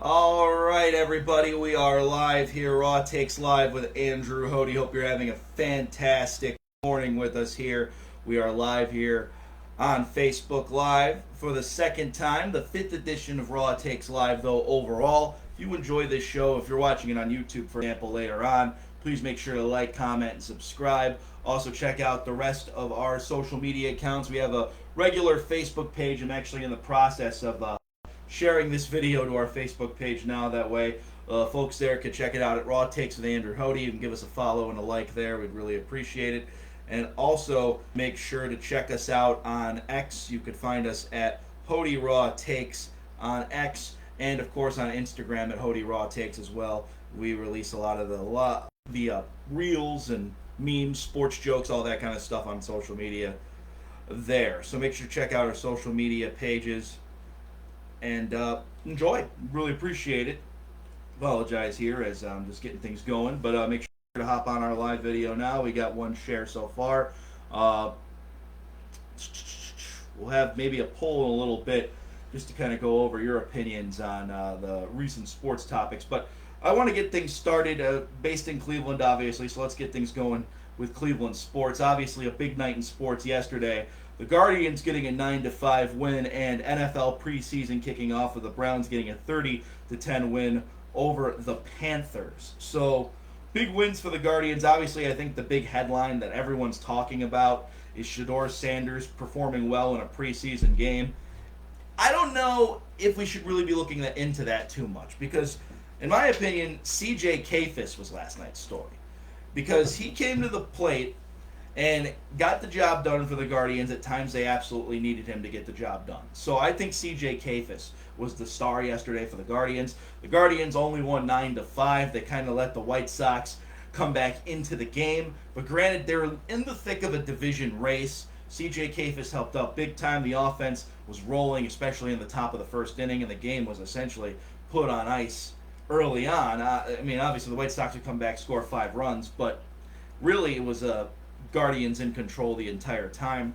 All right, everybody, we are live here. Raw Takes Live with Andrew Hody. Hope you're having a fantastic morning with us here. We are live here on Facebook Live for the second time, the fifth edition of Raw Takes Live, though, overall. If you enjoy this show, if you're watching it on YouTube, for example, later on, please make sure to like, comment, and subscribe. Also, check out the rest of our social media accounts. We have a regular Facebook page. I'm actually in the process of sharing this video to our Facebook page now. That way, folks there can check it out at Raw Takes with Andrew Hody. You can give us a follow and a like there. We'd really appreciate it. And also, make sure to check us out on X. You could find us at Hody Raw Takes on X, and of course on Instagram at Hody Raw Takes as well. We release a lot of the reels and memes, sports jokes, all that kind of stuff on social media there. So make sure to check out our social media pages and enjoy. Really appreciate it. Apologize here as I'm just getting things going, but make sure to hop on our live video now. We got one share so far. We'll have maybe a poll in a little bit just to kind of go over your opinions on the recent sports topics. But I want to get things started based in Cleveland, obviously, so let's get things going with Cleveland sports. Obviously, a big night in sports yesterday. The Guardians getting a 9-5 win, and NFL preseason kicking off with the Browns getting a 30-10 win over the Panthers. So, big wins for the Guardians. Obviously, I think the big headline that everyone's talking about is Shedeur Sanders performing well in a preseason game. I don't know if we should really be looking into that too much because, in my opinion, C.J. Kayfus was last night's story because he came to the plate and got the job done for the Guardians. At times they absolutely needed him to get the job done. So I think C.J. Kayfus was the star yesterday for the Guardians. The Guardians only won 9-5. They kind of let the White Sox come back into the game. But granted, they're in the thick of a division race. C.J. Kayfus helped out big time. The offense was rolling, especially in the top of the first inning, and the game was essentially put on ice early on. Obviously the White Sox would come back, score 5 runs, but really it was a Guardians in control the entire time.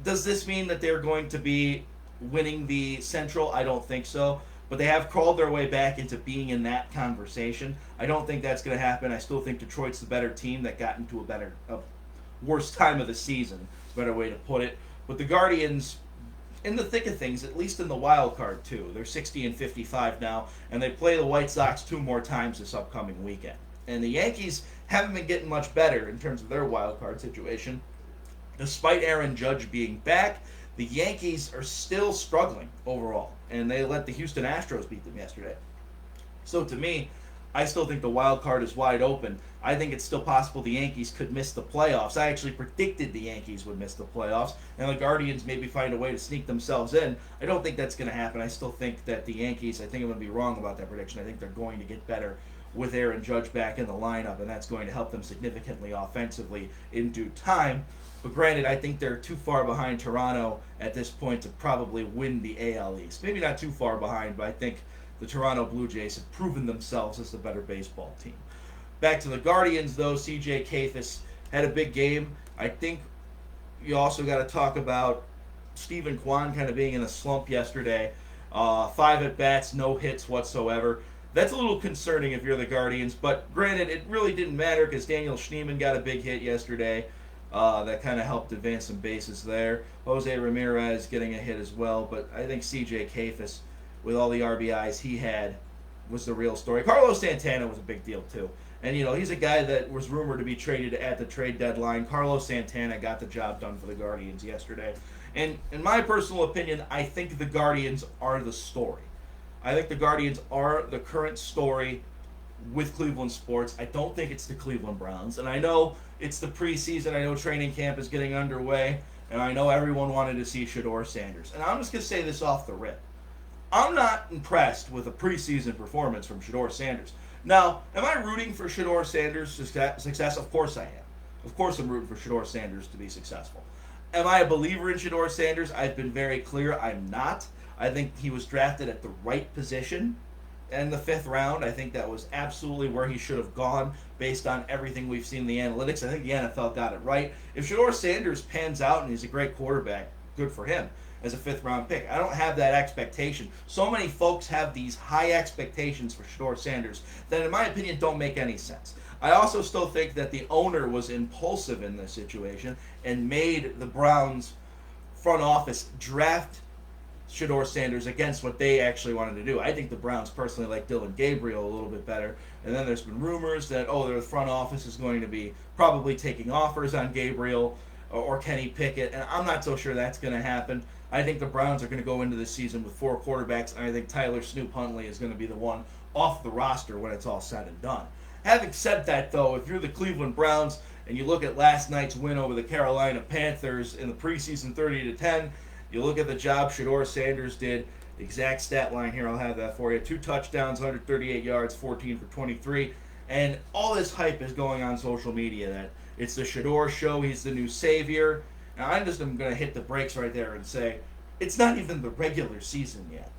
Does this mean that they're going to be winning the Central? I don't think so. But they have crawled their way back into being in that conversation. I don't think that's going to happen. I still think Detroit's the better team that got into a worse time of the season. Better way to put it. But the Guardians, in the thick of things, at least in the wild card too. They're 60-55 now, and they play the White Sox 2 more times this upcoming weekend. And the Yankees haven't been getting much better in terms of their wild card situation. Despite Aaron Judge being back, the Yankees are still struggling overall, and they let the Houston Astros beat them yesterday. So to me, I still think the wild card is wide open. I think it's still possible the Yankees could miss the playoffs. I actually predicted the Yankees would miss the playoffs, and the Guardians maybe find a way to sneak themselves in. I don't think that's going to happen. I still think that the Yankees, I think I'm going to be wrong about that prediction. I think they're going to get better with Aaron Judge back in the lineup, and that's going to help them significantly offensively in due time. But granted, I think they're too far behind Toronto at this point to probably win the AL East. Maybe not too far behind, but I think the Toronto Blue Jays have proven themselves as the better baseball team. Back to the Guardians, though, C.J. Kayfus had a big game. I think you also got to talk about Stephen Kwan kind of being in a slump yesterday. 5 at-bats, no hits whatsoever. That's a little concerning if you're the Guardians, but granted, it really didn't matter because Daniel Schneemann got a big hit yesterday. That kind of helped advance some bases there. Jose Ramirez getting a hit as well, but I think C.J. Kayfus, with all the RBIs he had, was the real story. Carlos Santana was a big deal too. And, he's a guy that was rumored to be traded at the trade deadline. Carlos Santana got the job done for the Guardians yesterday. And in my personal opinion, I think the Guardians are the story. I think the Guardians are the current story with Cleveland sports. I don't think it's the Cleveland Browns. And I know it's the preseason. I know training camp is getting underway. And I know everyone wanted to see Shedeur Sanders. And I'm just going to say this off the rip. I'm not impressed with a preseason performance from Shedeur Sanders. Now, am I rooting for Shedeur Sanders' success? Of course I am. Of course I'm rooting for Shedeur Sanders to be successful. Am I a believer in Shedeur Sanders? I've been very clear I'm not. I think he was drafted at the right position in the 5th round. I think that was absolutely where he should have gone based on everything we've seen in the analytics. I think the NFL got it right. If Shedeur Sanders pans out and he's a great quarterback, good for him. as a 5th-round pick. I don't have that expectation. So many folks have these high expectations for Shedeur Sanders that, in my opinion, don't make any sense. I also still think that the owner was impulsive in this situation and made the Browns front office draft Shedeur Sanders against what they actually wanted to do. I think the Browns personally like Dillon Gabriel a little bit better. And then there's been rumors that, their front office is going to be probably taking offers on Gabriel or Kenny Pickett. And I'm not so sure that's going to happen. I think the Browns are going to go into this season with 4 quarterbacks. And I think Tyler Snoop Huntley is going to be the one off the roster when it's all said and done. Having said that, though, if you're the Cleveland Browns and you look at last night's win over the Carolina Panthers in the preseason 30-10, you look at the job Shedeur Sanders did. The exact stat line here, I'll have that for you. 2 touchdowns, 138 yards, 14 for 23. And all this hype is going on social media that it's the Shedeur show, he's the new savior. Now, I'm going to hit the brakes right there and say, it's not even the regular season yet.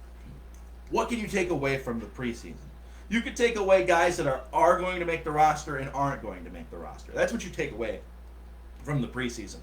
What can you take away from the preseason? You could take away guys that are going to make the roster and aren't going to make the roster. That's what you take away from the preseason.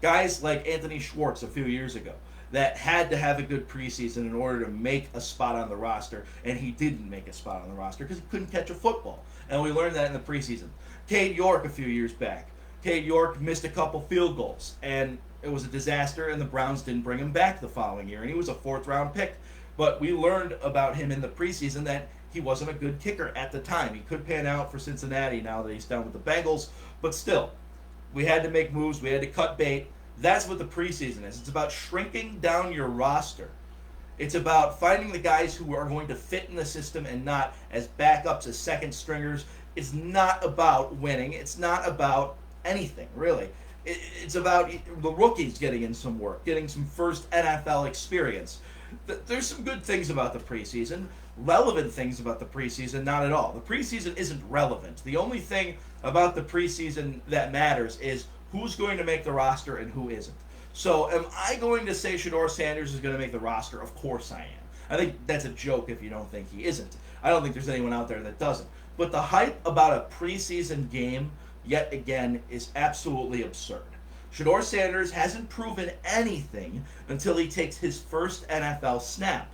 Guys like Anthony Schwartz a few years ago that had to have a good preseason in order to make a spot on the roster, and he didn't make a spot on the roster because he couldn't catch a football. And we learned that in the preseason. Cade York a few years back. Cade York missed a couple field goals, and it was a disaster, and the Browns didn't bring him back the following year, and he was a 4th-round pick. But we learned about him in the preseason that he wasn't a good kicker at the time. He could pan out for Cincinnati now that he's done with the Bengals, but still, we had to make moves. We had to cut bait. That's what the preseason is. It's about shrinking down your roster. It's about finding the guys who are going to fit in the system and not as backups, as second stringers. It's not about winning. It's not about anything, really. It's about the rookies getting in some work, getting some first NFL experience. There's some good things about the preseason. Relevant things about the preseason, not at all. The preseason isn't relevant. The only thing about the preseason that matters is who's going to make the roster and who isn't. So am I going to say Shedeur Sanders is going to make the roster? Of course I am. I think that's a joke if you don't think he isn't. I don't think there's anyone out there that doesn't. But the hype about a preseason game, yet again, is absolutely absurd. Shedeur Sanders hasn't proven anything until he takes his first NFL snap.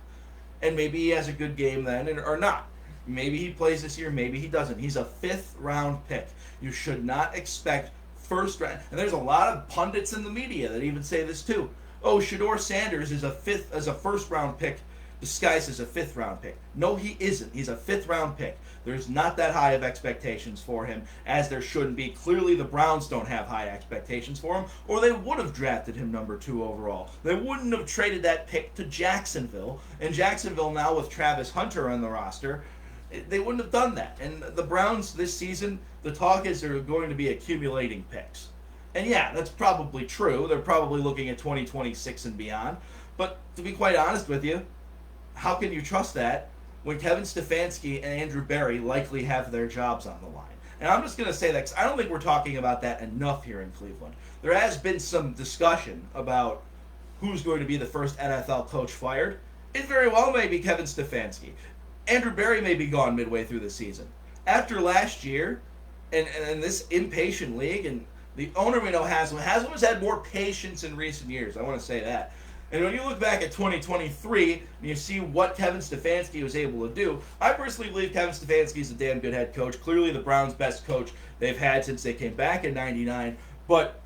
And maybe he has a good game then, or not. Maybe he plays this year, maybe he doesn't. He's a 5th-round pick. You should not expect first round. And there's a lot of pundits in the media that even say this too. Shedeur Sanders is a 1st-round pick disguised as a 5th-round pick. No, he isn't. He's a 5th-round pick. There's not that high of expectations for him, as there shouldn't be. Clearly, the Browns don't have high expectations for him, or they would have drafted him number 2 overall. They wouldn't have traded that pick to Jacksonville, and Jacksonville now with Travis Hunter on the roster, they wouldn't have done that. And the Browns this season, the talk is they're going to be accumulating picks. And yeah, that's probably true. They're probably looking at 2026 and beyond. But to be quite honest with you, how can you trust that when Kevin Stefanski and Andrew Berry likely have their jobs on the line? And I'm just going to say that because I don't think we're talking about that enough here in Cleveland. There has been some discussion about who's going to be the first NFL coach fired. It very well may be Kevin Stefanski. Andrew Berry may be gone midway through the season. After last year, and this impatient league, and the owner we know, Haslam has had more patience in recent years. I want to say that. And when you look back at 2023 and you see what Kevin Stefanski was able to do, I personally believe Kevin Stefanski is a damn good head coach. Clearly the Browns' best coach they've had since they came back in '99. But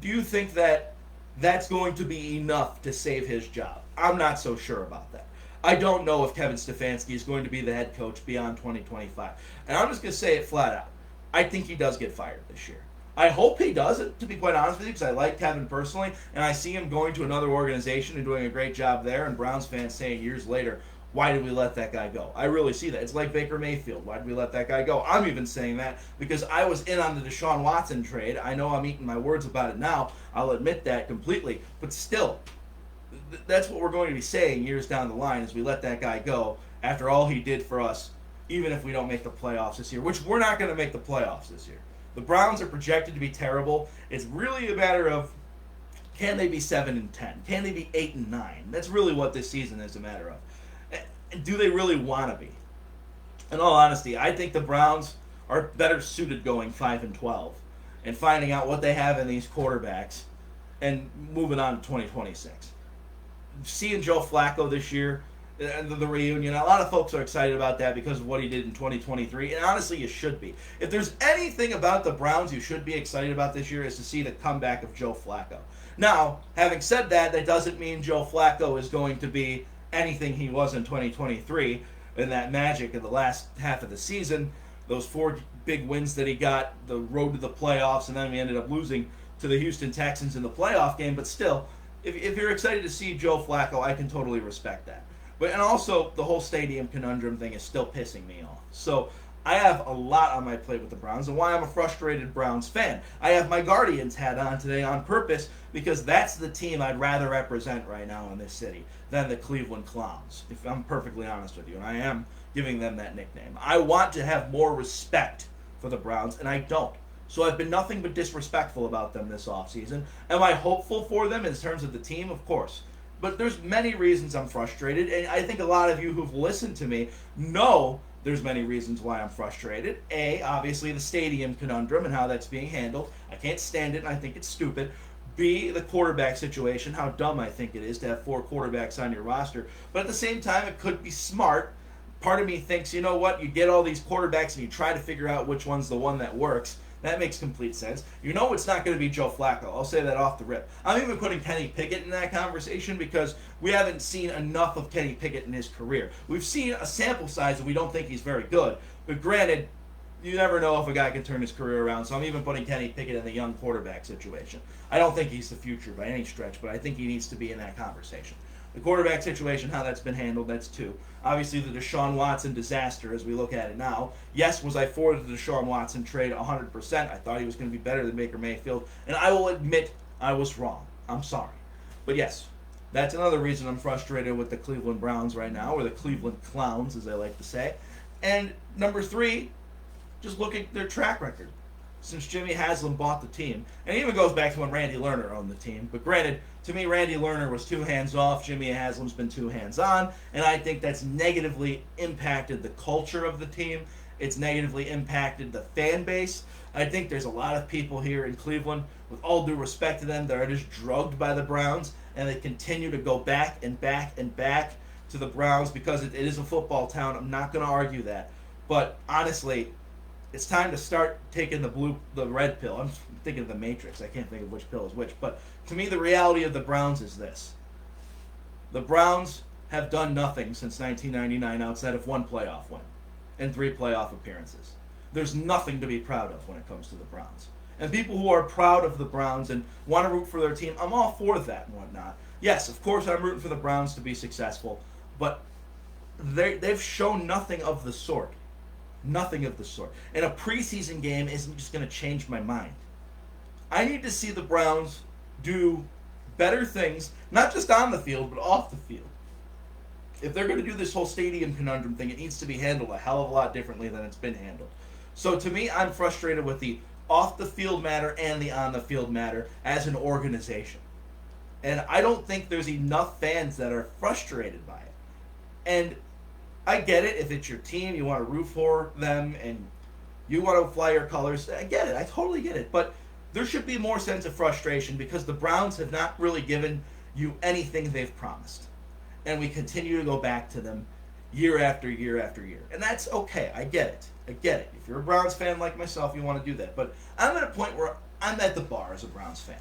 do you think that that's going to be enough to save his job? I'm not so sure about that. I don't know if Kevin Stefanski is going to be the head coach beyond 2025. And I'm just going to say it flat out. I think he does get fired this year. I hope he doesn't, to be quite honest with you, because I like Kevin personally, and I see him going to another organization and doing a great job there, and Browns fans saying years later, why did we let that guy go? I really see that. It's like Baker Mayfield. Why did we let that guy go? I'm even saying that because I was in on the Deshaun Watson trade. I know I'm eating my words about it now. I'll admit that completely. But still, that's what we're going to be saying years down the line as we let that guy go after all he did for us, even if we don't make the playoffs this year, which we're not going to make the playoffs this year. The Browns are projected to be terrible. It's really a matter of, can they be 7-10? Can they be 8-9? That's really what this season is a matter of. And do they really want to be? In all honesty, I think the Browns are better suited going 5-12 and finding out what they have in these quarterbacks and moving on to 2026. seeing Joe Flacco this year, and the reunion, a lot of folks are excited about that because of what he did in 2023, and honestly, you should be. If there's anything about the Browns you should be excited about this year, is to see the comeback of Joe Flacco. Now, having said that, that doesn't mean Joe Flacco is going to be anything he was in 2023 and that magic in the last half of the season. Those 4 big wins that he got, the road to the playoffs, and then we ended up losing to the Houston Texans in the playoff game. But still, if you're excited to see Joe Flacco, I can totally respect that. But and also, the whole stadium conundrum thing is still pissing me off. So I have a lot on my plate with the Browns, and why I'm a frustrated Browns fan. I have my Guardians hat on today on purpose because that's the team I'd rather represent right now in this city than the Cleveland Clowns, if I'm perfectly honest with you, and I am giving them that nickname. I want to have more respect for the Browns, and I don't. So I've been nothing but disrespectful about them this offseason. Am I hopeful for them in terms of the team? Of course. But there's many reasons I'm frustrated, and I think a lot of you who've listened to me know there's many reasons why I'm frustrated. A, obviously the stadium conundrum and how that's being handled. I can't stand it, and I think it's stupid. B, the quarterback situation, how dumb I think it is to have 4 quarterbacks on your roster. But at the same time, it could be smart. Part of me thinks, you know what, you get all these quarterbacks and you try to figure out which one's the one that works. That makes complete sense. You know it's not going to be Joe Flacco. I'll say that off the rip. I'm even putting Kenny Pickett in that conversation because we haven't seen enough of Kenny Pickett in his career. We've seen a sample size and we don't think he's very good. But granted, you never know if a guy can turn his career around, so I'm even putting Kenny Pickett in the young quarterback situation. I don't think he's the future by any stretch, but I think he needs to be in that conversation. The quarterback situation, how that's been handled, that's 2. Obviously, the Deshaun Watson disaster as we look at it now. Yes, was I for the Deshaun Watson trade 100%? I thought he was going to be better than Baker Mayfield, and I will admit I was wrong. I'm sorry. But yes, that's another reason I'm frustrated with the Cleveland Browns right now, or the Cleveland Clowns, as I like to say. And number 3, just look at their track record since Jimmy Haslam bought the team. And it even goes back to when Randy Lerner owned the team. But granted, to me, Randy Lerner was 2 hands off. Jimmy Haslam's been 2 hands on. And I think that's negatively impacted the culture of the team. It's negatively impacted the fan base. I think there's a lot of people here in Cleveland, with all due respect to them, that are just drugged by the Browns. And they continue to go back and back and back to the Browns because it is a football town. I'm not going to argue that. But honestly, it's time to start taking the red pill. I'm thinking of the Matrix. I can't think of which pill is which. But to me, the reality of the Browns is this. The Browns have done nothing since 1999 outside of 1 playoff win and 3 playoff appearances. There's nothing to be proud of when it comes to the Browns. And people who are proud of the Browns and want to root for their team, I'm all for that and whatnot. Yes, of course I'm rooting for the Browns to be successful, but they've shown nothing of the sort. Nothing of the sort. And a preseason game isn't just going to change my mind. I need to see the Browns do better things, not just on the field, but off the field. If they're going to do this whole stadium conundrum thing, it needs to be handled a hell of a lot differently than it's been handled. So to me, I'm frustrated with the off-the-field matter and the on-the-field matter as an organization. And I don't think there's enough fans that are frustrated by it. And I get it. If it's your team, you want to root for them, and you want to fly your colors. I get it. I totally get it. But there should be more sense of frustration because the Browns have not really given you anything they've promised. And we continue to go back to them year after year after year. And that's okay. I get it. I get it. If you're a Browns fan like myself, you want to do that. But I'm at a point where I'm at the bar as a Browns fan.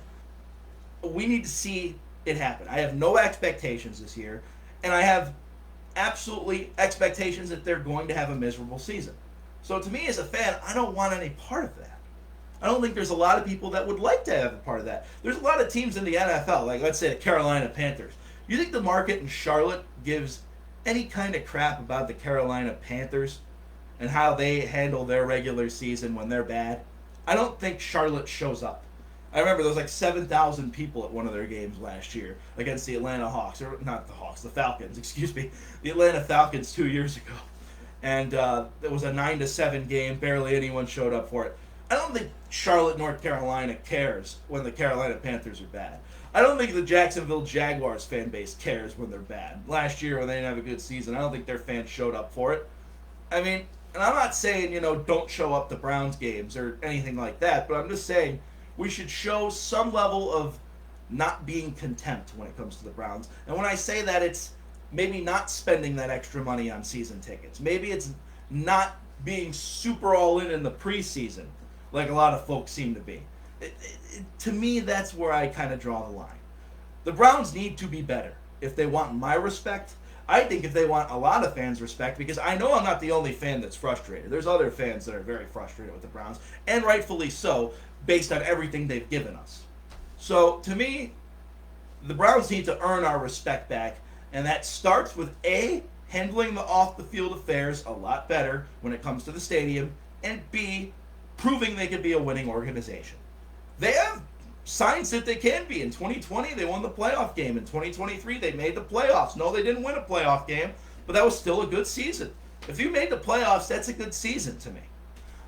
We need to see it happen. I have no expectations this year, and I have absolutely expectations that they're going to have a miserable season. So to me as a fan, I don't want any part of that. I don't think there's a lot of people that would like to have a part of that. There's a lot of teams in the NFL, like let's say the Carolina Panthers. You think the market in Charlotte gives any kind of crap about the Carolina Panthers and how they handle their regular season when they're bad? I don't think Charlotte shows up. I remember there was like 7,000 people at one of their games last year against the Atlanta Hawks, or not the Hawks, the Falcons, excuse me, the Atlanta Falcons 2 years ago. And it was a 9-7 game, barely anyone showed up for it. I don't think Charlotte, North Carolina cares when the Carolina Panthers are bad. I don't think the Jacksonville Jaguars fan base cares when they're bad. Last year when they didn't have a good season, I don't think their fans showed up for it. I mean, and I'm not saying, don't show up to Browns games or anything like that, but I'm just saying we should show some level of not being content when it comes to the Browns. And when I say that, it's maybe not spending that extra money on season tickets. Maybe it's not being super all in the preseason like a lot of folks seem to be. To me, that's where I kind of draw the line. The Browns need to be better if they want my respect. I think if they want a lot of fans' respect, because I know I'm not the only fan that's frustrated. There's other fans that are very frustrated with the Browns, and rightfully so, based on everything they've given us. So, to me, the Browns need to earn our respect back, and that starts with A, handling the off-the-field affairs a lot better when it comes to the stadium, and B, proving they can be a winning organization. They have signs that they can be. In 2020, they won the playoff game. In 2023, they made the playoffs. No, they didn't win a playoff game, but that was still a good season. If you made the playoffs, that's a good season to me.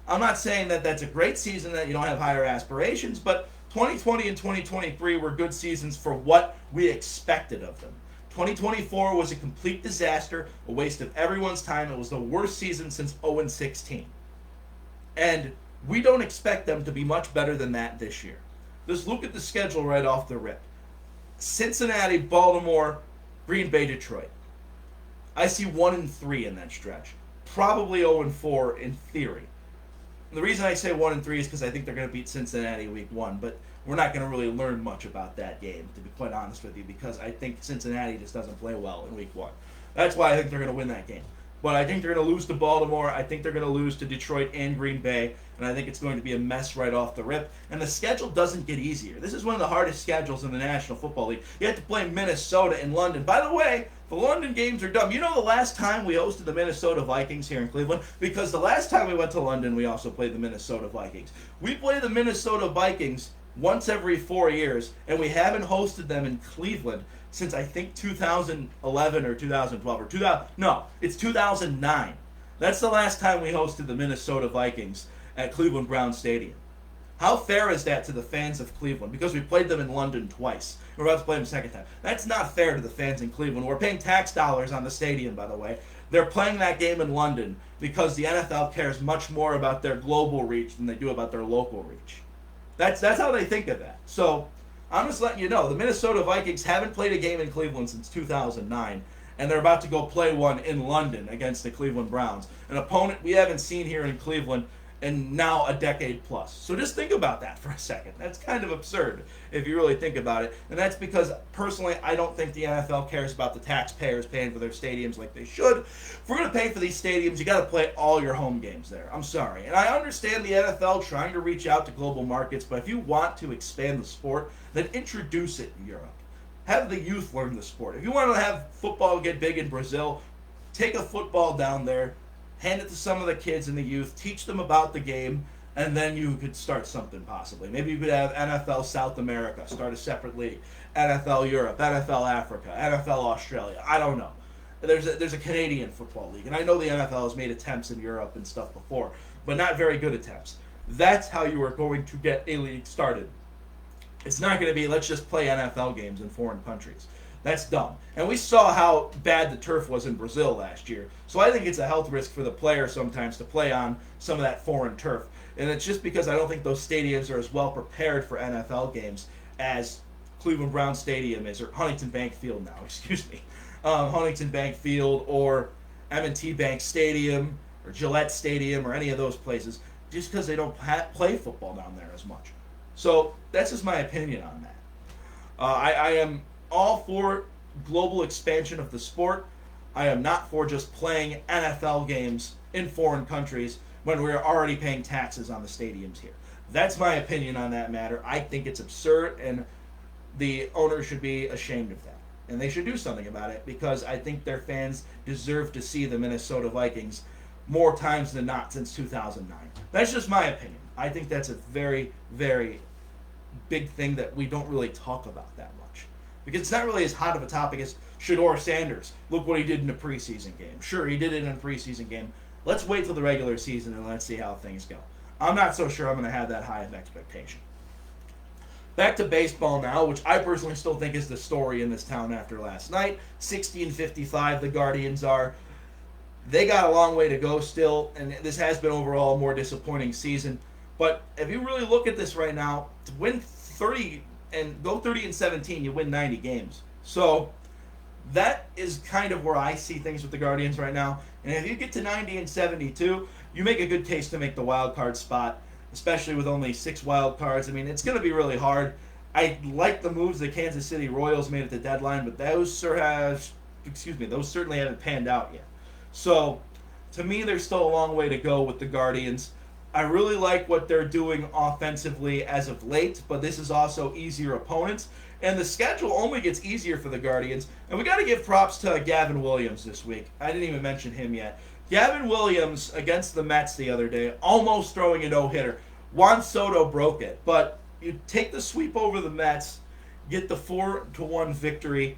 I'm not saying that that's a great season, that you don't have higher aspirations, but 2020 and 2023 were good seasons for what we expected of them. 2024 was a complete disaster, a waste of everyone's time. It was the worst season since 0-16. And we don't expect them to be much better than that this year. Just look at the schedule right off the rip. Cincinnati, Baltimore, Green Bay, Detroit. I see 1-3 in that stretch. Probably 0-4 in theory. And the reason I say 1-3 is because I think they're going to beat Cincinnati week 1, but we're not going to really learn much about that game, to be quite honest with you, because I think Cincinnati just doesn't play well in week 1. That's why I think they're going to win that game. But I think they're going to lose to Baltimore. I think they're going to lose to Detroit and Green Bay. And I think it's going to be a mess right off the rip. And the schedule doesn't get easier. This is one of the hardest schedules in the National Football League. You have to play Minnesota and London. By the way, the London games are dumb. You know the last time we hosted the Minnesota Vikings here in Cleveland? Because the last time we went to London, we also played the Minnesota Vikings. We play the Minnesota Vikings once every 4 years, and we haven't hosted them in Cleveland since I think 2011 or 2012 or 2000. No, it's 2009. That's the last time we hosted the Minnesota Vikings at Cleveland Brown Stadium. How fair is that to the fans of Cleveland? Because we played them in London twice. We're about to play them a second time. That's not fair to the fans in Cleveland. We're paying tax dollars on the stadium, by the way. They're playing that game in London because the NFL cares much more about their global reach than they do about their local reach. That's how they think of that. So I'm just letting you know, the Minnesota Vikings haven't played a game in Cleveland since 2009, and they're about to go play one in London against the Cleveland Browns, an opponent we haven't seen here in Cleveland in now a decade plus. So just think about that for a second. That's kind of absurd if you really think about it. And that's because, personally, I don't think the NFL cares about the taxpayers paying for their stadiums like they should. If we're going to pay for these stadiums, you got to play all your home games there. I'm sorry. And I understand the NFL trying to reach out to global markets, but if you want to expand the sport, then introduce it in Europe. Have the youth learn the sport. If you want to have football get big in Brazil, take a football down there, hand it to some of the kids and the youth, teach them about the game, and then you could start something possibly. Maybe you could have NFL South America, start a separate league, NFL Europe, NFL Africa, NFL Australia. I don't know. There's a Canadian football league, and I know the NFL has made attempts in Europe and stuff before, but not very good attempts. That's how you are going to get a league started. It's not going to be, let's just play NFL games in foreign countries. That's dumb. And we saw how bad the turf was in Brazil last year. So I think it's a health risk for the player sometimes to play on some of that foreign turf. And it's just because I don't think those stadiums are as well prepared for NFL games as Cleveland Brown Stadium is, or Huntington Bank Field now, excuse me. Huntington Bank Field or M&T Bank Stadium or Gillette Stadium or any of those places, just because they don't play football down there as much. So that's just my opinion on that. I am all for global expansion of the sport. I am not for just playing NFL games in foreign countries when we're already paying taxes on the stadiums here. That's my opinion on that matter. I think it's absurd, and the owners should be ashamed of that. And they should do something about it, because I think their fans deserve to see the Minnesota Vikings more times than not since 2009. That's just my opinion. I think that's a very, very big thing that we don't really talk about that much. Because it's not really as hot of a topic as Shedeur Sanders. Look what he did in a preseason game. Sure, he did it in a preseason game. Let's wait till the regular season and let's see how things go. I'm not so sure I'm going to have that high of expectation. Back to baseball now, which I personally still think is the story in this town after last night. 60-55 the Guardians are. They got a long way to go still, and this has been overall a more disappointing season. But if you really look at this right now, to win 30 and go 30-17, you win 90 games. So that is kind of where I see things with the Guardians right now. And if you get to 90-72, you make a good case to make the wild card spot, especially with only 6 wild cards. I mean, it's going to be really hard. I like the moves the Kansas City Royals made at the deadline, but those certainly haven't panned out yet. So, to me, there's still a long way to go with the Guardians. I really like what they're doing offensively as of late, but this is also easier opponents. And the schedule only gets easier for the Guardians. And we got to give props to Gavin Williams this week. I didn't even mention him yet. Gavin Williams against the Mets the other day, almost throwing a no-hitter. Juan Soto broke it, but you take the sweep over the Mets, get the 4-1 victory.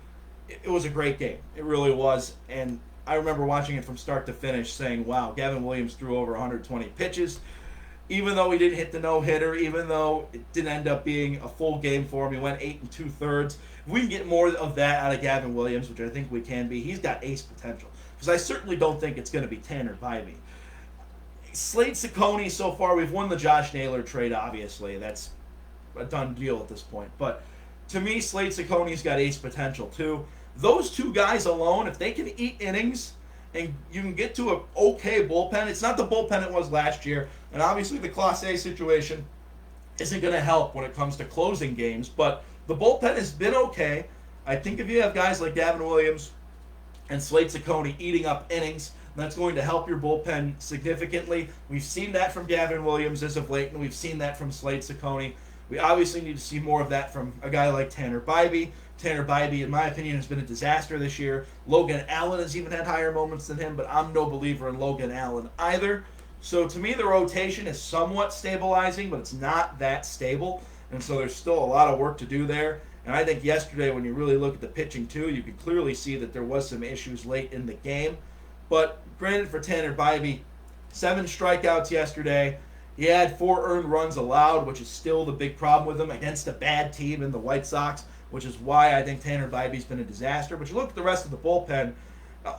It was a great game. It really was. And I remember watching it from start to finish saying, wow, Gavin Williams threw over 120 pitches. Even though he didn't hit the no-hitter, even though it didn't end up being a full game for him, he went 8 2/3. If we can get more of that out of Gavin Williams, which I think we can be, he's got ace potential. Because I certainly don't think it's going to be Tanner Bybee. Slade Cecconi, so far, we've won the Josh Naylor trade, obviously. That's a done deal at this point. But to me, Slade Cecconi's got ace potential, too. Those two guys alone, if they can eat innings and you can get to an okay bullpen, it's not the bullpen it was last year. And obviously the Class A situation isn't going to help when it comes to closing games. But the bullpen has been okay. I think if you have guys like Gavin Williams and Slade Cecconi eating up innings, that's going to help your bullpen significantly. We've seen that from Gavin Williams as of late, and we've seen that from Slade Cecconi. We obviously need to see more of that from a guy like Tanner Bybee. Tanner Bybee, in my opinion, has been a disaster this year. Logan Allen has even had higher moments than him, but I'm no believer in Logan Allen either. So to me, the rotation is somewhat stabilizing, but it's not that stable. And so there's still a lot of work to do there. And I think yesterday, when you really look at the pitching too, you could clearly see that there was some issues late in the game. But granted, for Tanner Bybee, 7 strikeouts yesterday. He had 4 earned runs allowed, which is still the big problem with him against a bad team in the White Sox, which is why I think Tanner Bybee's been a disaster. But you look at the rest of the bullpen,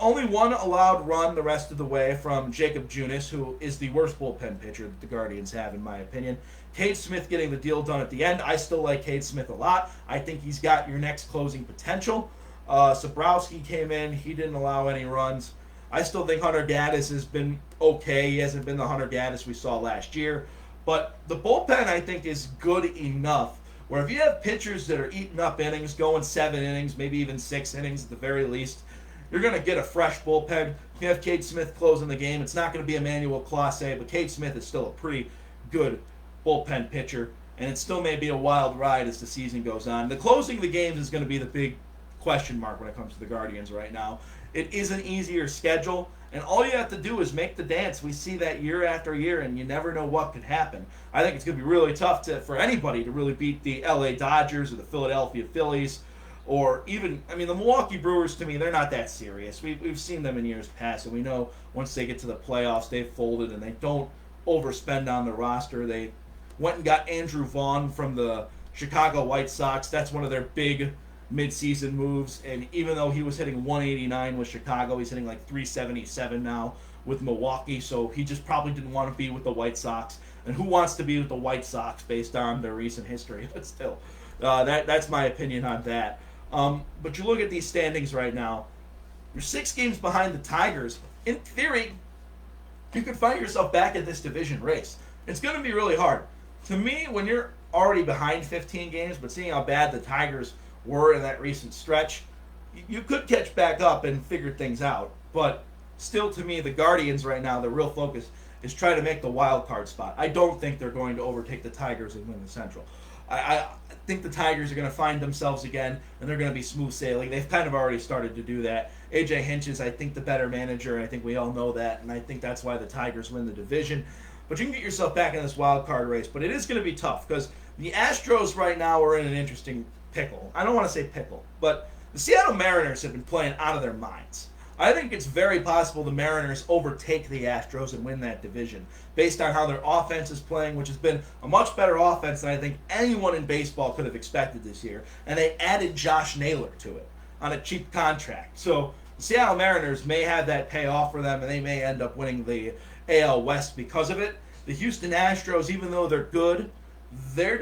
only 1 allowed run the rest of the way from Jacob Junis, who is the worst bullpen pitcher that the Guardians have, in my opinion. Cade Smith getting the deal done at the end. I still like Cade Smith a lot. I think he's got your next closing potential. Sabrowski came in. He didn't allow any runs. I still think Hunter Gaddis has been okay. He hasn't been the Hunter Gaddis we saw last year. But the bullpen, I think, is good enough where if you have pitchers that are eating up innings, going 7 innings, maybe even 6 innings at the very least, you're going to get a fresh bullpen. If you have Cade Smith closing the game, it's not going to be Emmanuel Clase, but Cade Smith is still a pretty good bullpen pitcher, and it still may be a wild ride as the season goes on. The closing of the games is going to be the big question mark when it comes to the Guardians right now. It is an easier schedule, and all you have to do is make the dance. We see that year after year, and you never know what could happen. I think it's going to be really tough for anybody to really beat the LA Dodgers or the Philadelphia Phillies, or even, the Milwaukee Brewers, to me, they're not that serious. We've seen them in years past, and we know once they get to the playoffs, they've folded, and they don't overspend on the roster. They went and got Andrew Vaughn from the Chicago White Sox. That's one of their big midseason moves, and even though he was hitting 189 with Chicago, he's hitting like 377 now with Milwaukee, so he just probably didn't want to be with the White Sox. And who wants to be with the White Sox based on their recent history? But still, that's my opinion on that. But you look at these standings right now, you're 6 games behind the Tigers. In theory, you could find yourself back in this division race. It's going to be really hard. To me, when you're already behind 15 games, but seeing how bad the Tigers were in that recent stretch, you could catch back up and figure things out. But still, to me, the Guardians right now, the real focus is trying to make the wild card spot. I don't think they're going to overtake the Tigers and win the Central. I think the Tigers are going to find themselves again, and they're going to be smooth sailing. They've kind of already started to do that. A.J. Hinch is, I think, the better manager, and I think we all know that, and I think that's why the Tigers win the division. But you can get yourself back in this wild card race, but it is going to be tough because the Astros right now are in an interesting pickle. I don't want to say pickle, but the Seattle Mariners have been playing out of their minds. I think it's very possible the Mariners overtake the Astros and win that division based on how their offense is playing, which has been a much better offense than I think anyone in baseball could have expected this year. And they added Josh Naylor to it on a cheap contract. So the Seattle Mariners may have that pay off for them, and they may end up winning the AL West because of it. The Houston Astros, even though they're good, they're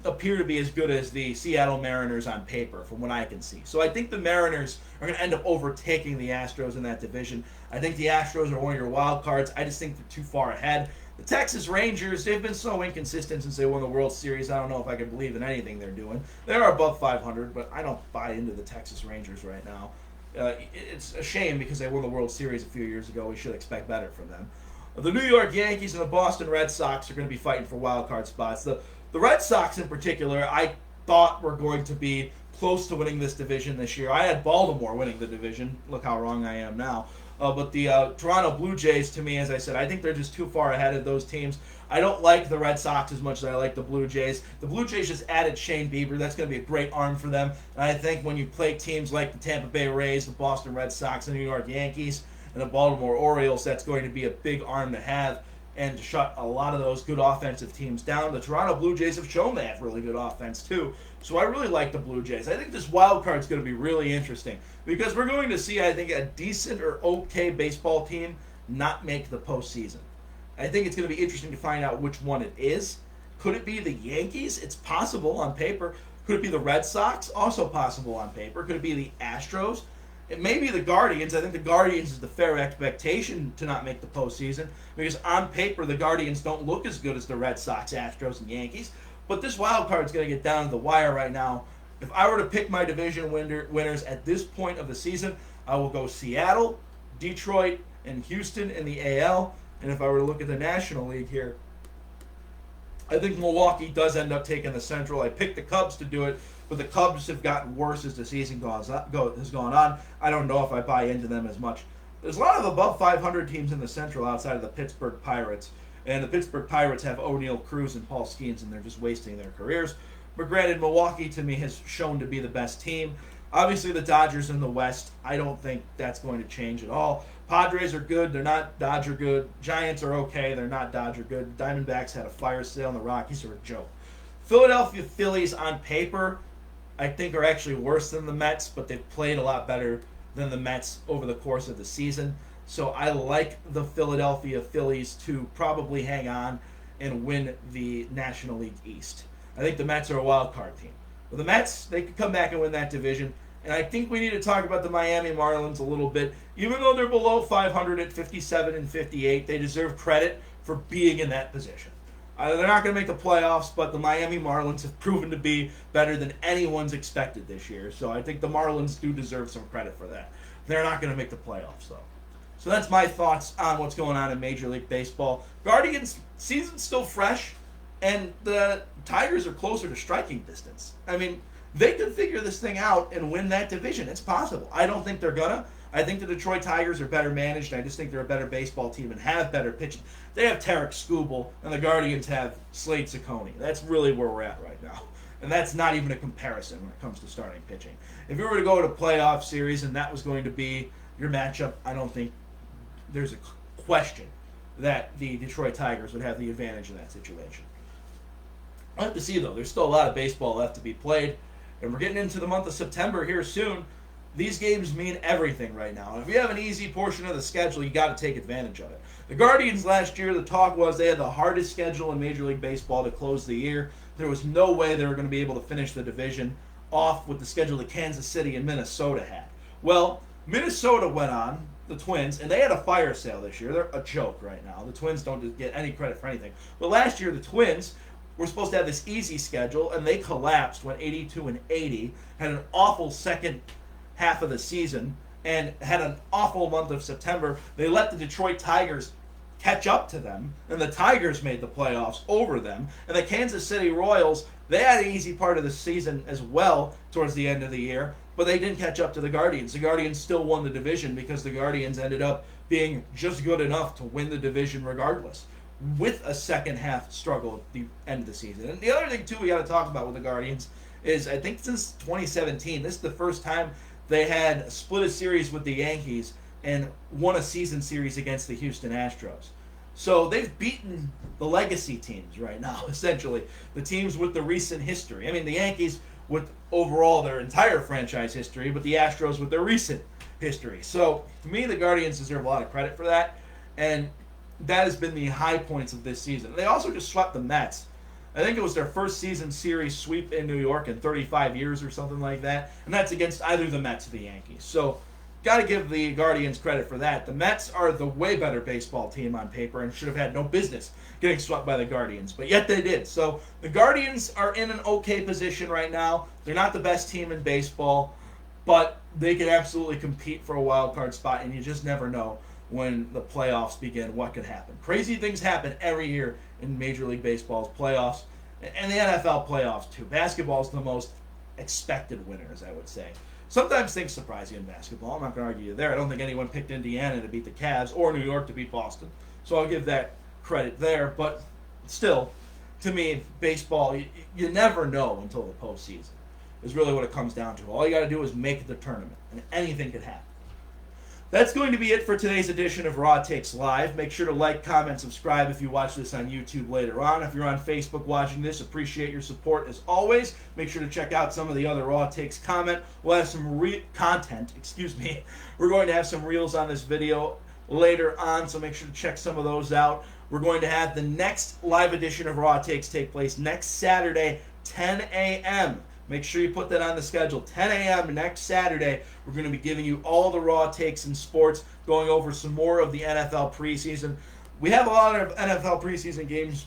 appear to be as good as the Seattle Mariners on paper, from what I can see. So I think the Mariners are going to end up overtaking the Astros in that division. I think the Astros are one of your wild cards. I just think they're too far ahead. The Texas Rangers, they've been so inconsistent since they won the World Series. I don't know if I can believe in anything they're doing. They are above 500, but I don't buy into the Texas Rangers right now. It's a shame because they won the World Series a few years ago. We should expect better from them. The New York Yankees and the Boston Red Sox are going to be fighting for wild card spots. The Red Sox in particular, I thought were going to be close to winning this division this year. I had Baltimore winning the division. Look how wrong I am now. But the Toronto Blue Jays, to me, as I said, I think they're just too far ahead of those teams. I don't like the Red Sox as much as I like the Blue Jays. The Blue Jays just added Shane Bieber. That's going to be a great arm for them. And I think when you play teams like the Tampa Bay Rays, the Boston Red Sox, the New York Yankees, and the Baltimore Orioles, that's going to be a big arm to have and to shut a lot of those good offensive teams down. The Toronto Blue Jays have shown they have really good offense, too. So I really like the Blue Jays. I think this wild card is going to be really interesting because we're going to see, I think, a decent or okay baseball team not make the postseason. I think it's going to be interesting to find out which one it is. Could it be the Yankees? It's possible on paper. Could it be the Red Sox? Also possible on paper. Could it be the Astros? It may be the Guardians. I think the Guardians is the fair expectation to not make the postseason because on paper the Guardians don't look as good as the Red Sox, Astros, and Yankees. But this wild card is going to get down to the wire right now. If I were to pick my division winners at this point of the season, I will go Seattle, Detroit, and Houston in the AL. And if I were to look at the National League here, I think Milwaukee does end up taking the Central. I picked the Cubs to do it, but the Cubs have gotten worse as the season has gone on. I don't know if I buy into them as much. There's a lot of above 500 teams in the Central outside of the Pittsburgh Pirates. And the Pittsburgh Pirates have O'Neill Cruz and Paul Skeens, and they're just wasting their careers. But granted, Milwaukee, to me, has shown to be the best team. Obviously, the Dodgers in the West, I don't think that's going to change at all. Padres are good. They're not Dodger good. Giants are okay. They're not Dodger good. Diamondbacks had a fire sale, and the Rockies are a joke. Philadelphia Phillies, on paper, I think are actually worse than the Mets, but they've played a lot better than the Mets over the course of the season. So I like the Philadelphia Phillies to probably hang on and win the National League East. I think the Mets are a wild card team. But the Mets, they could come back and win that division. And I think we need to talk about the Miami Marlins a little bit. Even though they're below 500 at 57 and 58, they deserve credit for being in that position. They're not going to make the playoffs, but the Miami Marlins have proven to be better than anyone's expected this year. So I think the Marlins do deserve some credit for that. They're not going to make the playoffs, though. So that's my thoughts on what's going on in Major League Baseball. Guardians, season's still fresh, and the Tigers are closer to striking distance. I mean, they could figure this thing out and win that division. It's possible. I don't think they're going to. I think the Detroit Tigers are better managed. I just think they're a better baseball team and have better pitching. They have Tarek Skubal, and the Guardians have Slade Ciccone. That's really where we're at right now. And that's not even a comparison when it comes to starting pitching. If you were to go to a playoff series and that was going to be your matchup, I don't think there's a question that the Detroit Tigers would have the advantage in that situation. I have to see, though. There's still a lot of baseball left to be played, and we're getting into the month of September here soon. These games mean everything right now. And if you have an easy portion of the schedule, you got to take advantage of it. The Guardians last year, the talk was they had the hardest schedule in Major League Baseball to close the year. There was no way they were going to be able to finish the division off with the schedule that Kansas City and Minnesota had. Well, Minnesota went on, the Twins, and they had a fire sale this year. They're a joke right now. The Twins don't get any credit for anything. But last year, the Twins were supposed to have this easy schedule, and they collapsed, went 82-80, had an awful second half of the season, and had an awful month of September. They let the Detroit Tigers catch up to them, and the Tigers made the playoffs over them. And the Kansas City Royals, they had an easy part of the season as well towards the end of the year, but they didn't catch up to the Guardians. The Guardians still won the division because the Guardians ended up being just good enough to win the division regardless, with a second half struggle at the end of the season. And the other thing, too, we got to talk about with the Guardians is I think since 2017, this is the first time they had split a series with the Yankees and won a season series against the Houston Astros. So they've beaten the legacy teams right now, essentially. The teams with the recent history. I mean, the Yankees with overall their entire franchise history, but the Astros with their recent history. So, to me, the Guardians deserve a lot of credit for that. And that has been the high points of this season. They also just swept the Mets. I think it was their first season series sweep in New York in 35 years or something like that, and that's against either the Mets or the Yankees. So, got to give the Guardians credit for that. The Mets are the way better baseball team on paper and should have had no business getting swept by the Guardians, but yet they did. So, the Guardians are in an okay position right now. They're not the best team in baseball, but they can absolutely compete for a wild card spot, and you just never know when the playoffs begin what could happen. Crazy things happen every year in Major League Baseball's playoffs, and the NFL playoffs too. Basketball is the most expected winners, I would say. Sometimes things surprise you in basketball. I'm not going to argue you there. I don't think anyone picked Indiana to beat the Cavs or New York to beat Boston, so I'll give that credit there. But still, to me, baseball, you never know until the postseason is really what it comes down to. All you got to do is make the tournament, and anything could happen. That's going to be it for today's edition of Raw Takes Live. Make sure to like, comment, subscribe if you watch this on YouTube later on. If you're on Facebook watching this, appreciate your support as always. Make sure to check out some of the other Raw Takes content. We'll have some content. We're going to have some reels on this video later on, so make sure to check some of those out. We're going to have the next live edition of Raw Takes take place next Saturday, 10 a.m. Make sure you put that on the schedule. 10 a.m. next Saturday, we're going to be giving you all the raw takes in sports, going over some more of the NFL preseason. We have a lot of NFL preseason games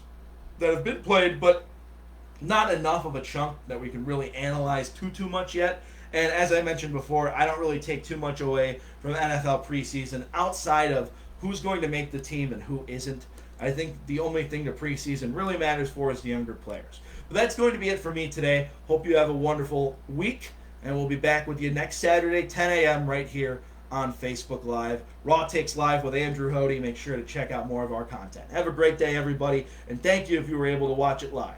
that have been played, but not enough of a chunk that we can really analyze too much yet. And as I mentioned before, I don't really take too much away from NFL preseason outside of who's going to make the team and who isn't. I think the only thing the preseason really matters for is the younger players. But that's going to be it for me today. Hope you have a wonderful week, and we'll be back with you next Saturday, 10 a.m. right here on Facebook Live. Raw Takes Live with Andrew Hody. Make sure to check out more of our content. Have a great day, everybody, and thank you if you were able to watch it live.